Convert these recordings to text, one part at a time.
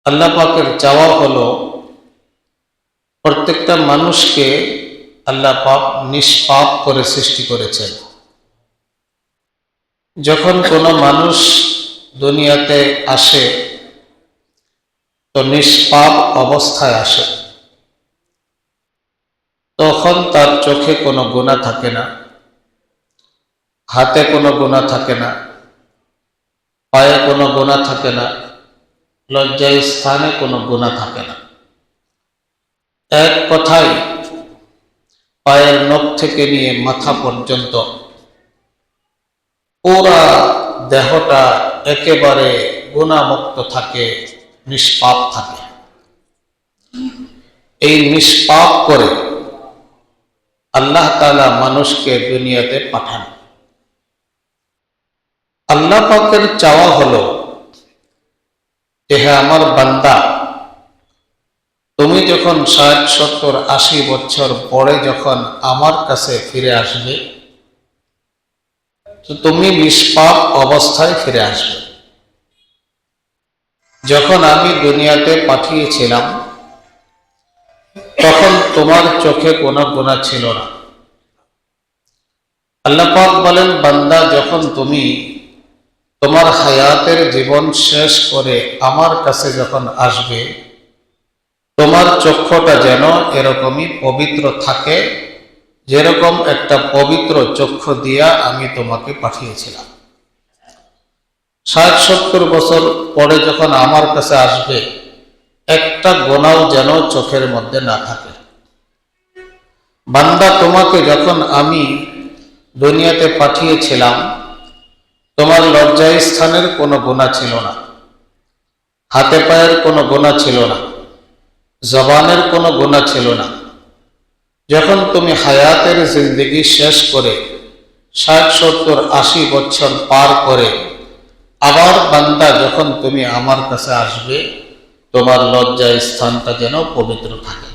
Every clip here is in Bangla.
আল্লাহ পাকের চাওয়া হলো প্রত্যেকটা মানুষকে আল্লাহ পাক নিষ্পাপ করে সৃষ্টি করেছেন। যখন কোনো মানুষ দুনিয়াতে আসে তো নিষ্পাপ অবস্থায় আসে, তখন তার চোখে কোনো গুনাহ থাকে না, হাতে কোনো গুনাহ থাকে না, পায়ে কোনো গুনাহ থাকে না, লজ্জায় স্থানে কোনো গুনাহ থাকে না। এক কথায় পায়ের নখ থেকে নিয়ে মাথা পর্যন্ত পুরা দেহটা একেবারে গুনাহমুক্ত থাকে, নিষ্পাপ থাকে। এই নিষ্পাপ করে আল্লাহ তাআলা মানুষকে দুনিয়াতে পাঠান। আল্লাহ পাকের চাওয়া হলো যে হে আমার বান্দা, তুমি যখন ৬০, ৭০, ৮০ বছর পরে যখন আমার কাছে ফিরে আসবে তো তুমি নিষ্পাপ অবস্থায় ফিরে আসবে। যখন আমি দুনিয়াতে পাঠিয়েছিলাম তখন তোমার চোখে কোনো গুনাহ ছিল না। আল্লাহ পাক বলেন, বান্দা যখন তুমি তোমার হায়াতের জীবন শেষ করে আমার কাছে যখন আসবে, তোমার চক্ষুটা যেন এরকমই পবিত্র থাকে যেরকম একটা পবিত্র চক্ষু দিয়া আমি তোমাকে পাঠিয়েছিলাম। ৬০, ৭০ বছর পরে যখন আমার কাছে আসবে, একটা গোনাও যেন চোখের মধ্যে না থাকে। বান্দা, তোমাকে যখন আমি দুনিয়াতে পাঠিয়েছিলাম তোমার লজ্জায় স্থানের কোনো গুনাহ ছিল না, হাতে পায়ের কোনো গুনাহ ছিল না, জবানের কোনো গুনাহ ছিল না। যখন তুমি হায়াতের জিন্দেগি শেষ করে ৬০, ৭০, ৮০ বছর পার করে আবার বান্দা যখন তুমি আমার কাছে আসবে, তোমার লজ্জায় স্থানটা যেন পবিত্র থাকে,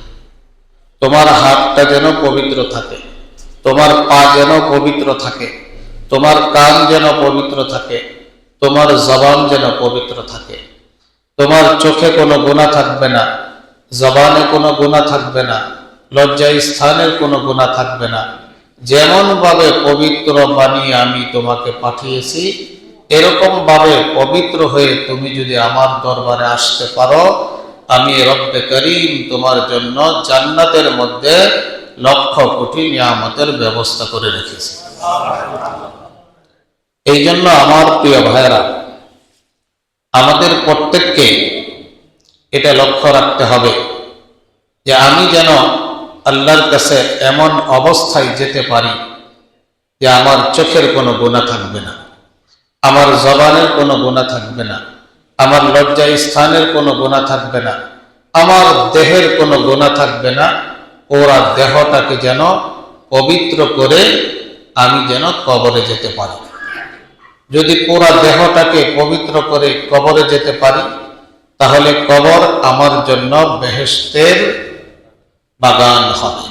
তোমার হাতটা যেন পবিত্র থাকে, তোমার পা যেন পবিত্র থাকে, তোমার কান যেন পবিত্র থাকে, তোমার জবান যেন পবিত্র থাকে। তোমার চোখে কোনো গুনাহ থাকবে না, জবানে কোনো গুনাহ থাকবে না, লজ্জায় স্থানের কোনো গুনাহ থাকবে না। যেমন ভাবে পবিত্র বানিয়ে আমি তোমাকে পাঠিয়েছি, এরকম ভাবে পবিত্র হয়ে তুমি যদি আমার দরবারে আসতে পারো, আমি রব্বে করিম তোমার জন্য জান্নাতের মধ্যে লক্ষ কোটি নিয়ামতের ব্যবস্থা করে রেখেছি। এই জন্য আমার প্রিয় ভাইয়েরা, আমাদের প্রত্যেককে এটা লক্ষ্য রাখতে হবে যে আমি যেন আল্লাহর কাছে এমন অবস্থায় যেতে পারি যে আমার চোখের কোনো গুনাহ থাকবে না, আমার জবানের কোনো গুনাহ থাকবে না, আমার লজ্জায় স্থানের কোনো গুনাহ থাকবে না, আমার দেহের কোনো গুনাহ থাকবে না। ওরা দেহটাকে যেন পবিত্র করে আমি যেন কবরে যেতে পারি। যদি পুরা দেহটাকে পবিত্র করে কবরে যেতে পারি, তাহলে কবর আমার জন্য বেহেশতের বাগান হবে।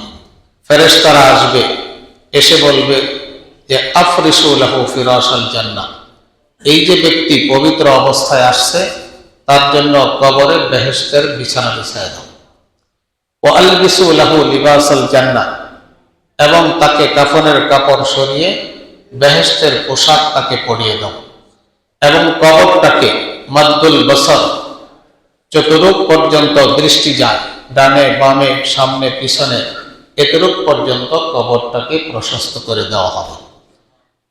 ফেরেশতারা আসবে, এসে বলবে যে আফরিসু লাহু ফিরাশাল জান্নাহ, এই যে ব্যক্তি পবিত্র অবস্থায় আসছে তার জন্য কবরে বেহেশতের বিছানা বিছায় দাও। ওয়া আলবিসু লাহু লিবাসাল জান্নাহ, এবং তাকে কাফনের কাপড় সরিয়ে বেহেশতের পোশাক তাকে পরিয়ে দাও। এবং কবরটাকে মাদ্দুল বসর, চতুর্দিক পর্যন্ত দৃষ্টি যায়, ডানে বামে সামনে পিছনে, এতটুক পর্যন্ত কবরটাকে প্রশস্ত করে দেওয়া হবে।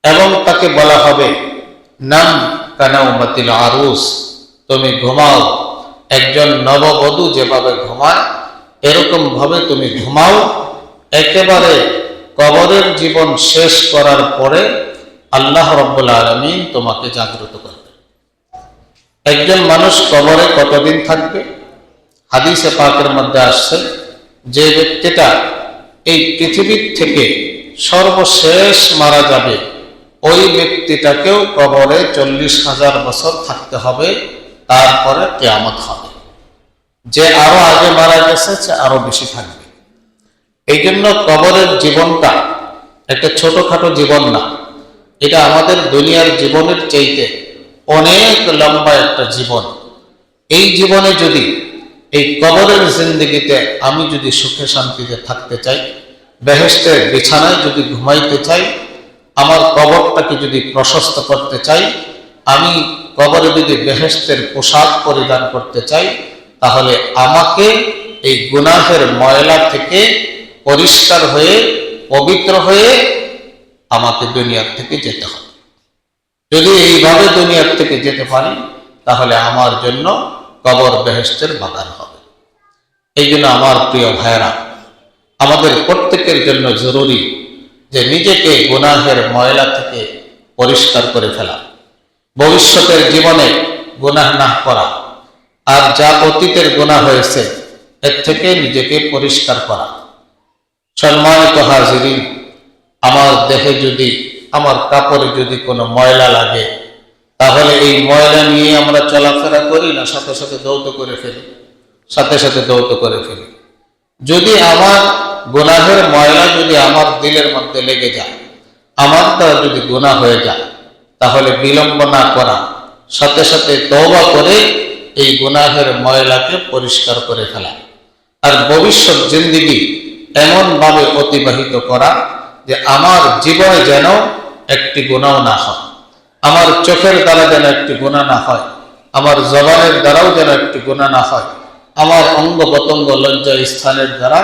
এবং তাকে বলা হবে, নাম কানাউমাতিল আরুস, তুমি ঘুমাও, একজন নববধূ যেভাবে ঘুমায় এরকম ভাবে তুমি ঘুমাও। একেবারে কবরের জীবন শেষ করার পরে আল্লাহ রাব্বুল আলামিন তোমাকে জাগ্রত করবে। একজন মানুষ কবরে কতদিন থাকবে? হাদিসে পাকের মধ্যে আসছে, যে ব্যক্তিটা এই পৃথিবীর থেকে সর্বশেষ মারা যাবে ওই ব্যক্তিটাকেও কবরে 40,000 বছর থাকতে হবে, তারপরে কিয়ামত হবে। যে আরো আগে মারা গেছে সে আরো বেশি থাকবে। এই জন্য কবরের জীবনটা একটা ছোটখাটো জীবন না, এটা আমাদের দুনিয়ার জীবনের চাইতে অনেক লম্বা একটা জীবন। এই জীবনে যদি এই কবরের জিন্দেগিতে আমি যদি সুখে শান্তিতে থাকতে চাই, বেহেশতের বিছানায় যদি ঘুমাইতে চাই, আমার কবরটাকে যদি প্রশস্ত করতে চাই, আমি কবরে যদি বেহেশতের পোশাক পরিধান করতে চাই, তাহলে আমাকে এই গুনাহের ময়লা থেকে পরিষ্কার হয়ে পবিত্র হয়ে আমাকে দুনিয়ার থেকে যেতে হবে। যদি এইভাবে দুনিয়ার থেকে যেতে পারি, তাহলে আমার জন্য কবর বেহেশতের বাগান হবে। এই জন্য আমার প্রিয় ভাইয়েরা, আমাদের প্রত্যেকের জন্য জরুরি যে নিজেকে গুনাহের ময়লা থেকে পরিষ্কার করে ফেলা, ভবিষ্যতের জীবনে গুনাহ না করা, আর যা অতীতের গুনাহ হয়েছে এর থেকে নিজেকে পরিষ্কার করা। সম্মানিত হাজিরিন, আমার দেহে যদি, আমার কাপড়ে যদি কোনো ময়লা লাগে, তাহলে এই ময়লা নিয়ে আমরা চলাফেরা করি না, সাথে সাথে দৌত করে ফেলি, সাথে সাথে দৌত করে ফেলি। যদি আমার গুনাহের ময়লা যদি আমার দিলের মধ্যে লেগে যায়, আমার দ্বারা যদি গুনাহ হয়ে যায়, তাহলে বিলম্ব না করা, সাথে সাথে তওবা করে এই গুনাহের ময়লাকে পরিষ্কার করে ফেলা, আর ভবিষ্যৎ জিন্দেগি এমন ভাবে অতিবাহিত করা যে আমার জীবনে যেন একটি গুনাহ না হয়, আমার চোখের দ্বারা যেন একটি গুনাহ না হয়, আমার জবানের দ্বারাও যেন একটি গুনাহ না হয়, আমার অঙ্গ প্রত্যঙ্গ লজ্জা স্থানের দ্বারা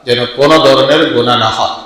যেন কোনো ধরনের গুনাহ না হয়।